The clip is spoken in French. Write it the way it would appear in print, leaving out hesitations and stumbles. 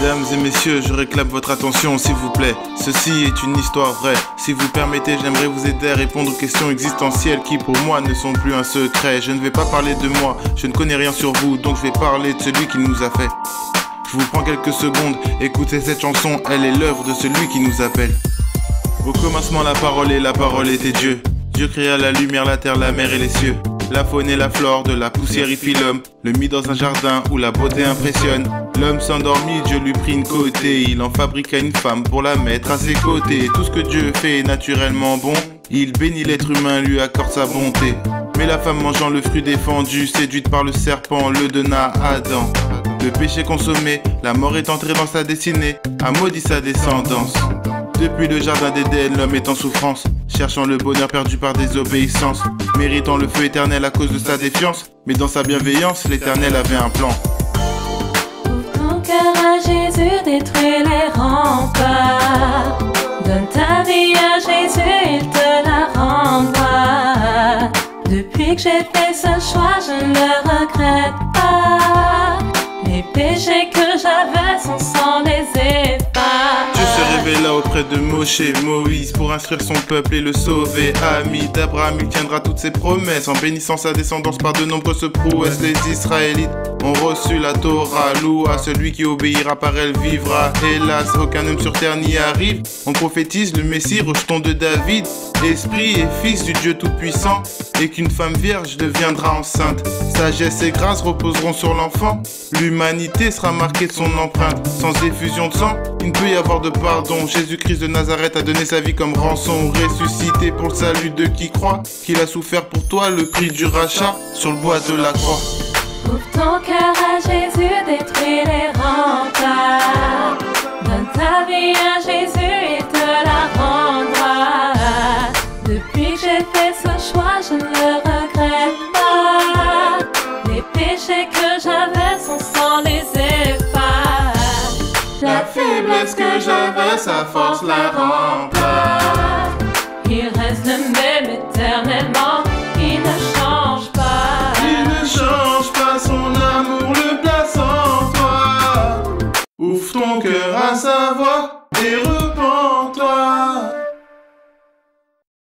Mesdames et messieurs, je réclame votre attention s'il vous plaît. Ceci est une histoire vraie. Si vous permettez, j'aimerais vous aider à répondre aux questions existentielles qui pour moi ne sont plus un secret. Je ne vais pas parler de moi, je ne connais rien sur vous, donc je vais parler de celui qui nous a fait. Je vous prends quelques secondes, écoutez cette chanson, elle est l'œuvre de celui qui nous appelle. Au commencement la parole et la parole était Dieu. Dieu créa la lumière, la terre, la mer et les cieux. La faune et la flore, de la poussière y fit l'homme. Le mit dans un jardin où la beauté impressionne. L'homme s'endormit, Dieu lui prit une côté. Il en fabriqua une femme pour la mettre à ses côtés. Tout ce que Dieu fait est naturellement bon. Il bénit l'être humain, lui accorde sa bonté. Mais la femme mangeant le fruit défendu, séduite par le serpent, le donna à Adam. Le péché consommé, la mort est entrée dans sa destinée, a maudit sa descendance. Depuis le jardin d'Éden, l'homme est en souffrance, cherchant le bonheur perdu par désobéissance, méritant le feu éternel à cause de sa défiance. Mais dans sa bienveillance, l'Éternel avait un plan. Ouvre ton cœur à Jésus, détruis les remparts. Donne ta vie à Jésus, il te la rendra. Depuis que j'ai fait ce choix, je ne le regrette pas. Les péchés que j'avais sont sans les effaces. Dieu se révéla auprès de Moïse pour instruire son peuple et le sauver. Ami d'Abraham, il tiendra toutes ses promesses en bénissant sa descendance par de nombreuses prouesses. Les Israélites ont reçu la Torah, loue à celui qui obéira, par elle vivra. Hélas, aucun homme sur terre n'y arrive. On prophétise le Messie, rejeton de David, esprit et fils du Dieu tout-puissant, et qu'une femme vierge deviendra enceinte. Sagesse et grâce reposeront sur l'enfant. L'humanité sera marquée de son empreinte. Sans effusion de sang, il ne peut y avoir de pardon. Jésus-Christ de Nazareth a donné sa vie comme rançon, ressuscité pour le salut de qui croit qu'il a souffert pour toi le prix du rachat sur le bois de la croix. Ouvre ton cœur à Jésus, détruis les remparts. Donne ta vie à Jésus, il te la rendra. Depuis que j'ai fait ce choix, je ne le regrette pas. Les péchés que j'avais sont sans les effaces. La faiblesse que j'avais, sa force la rempart. Il reste le même éternellement, il ne change pas. Il ne change pas, son amour le place en toi. Ouvre ton cœur à sa voix et repens.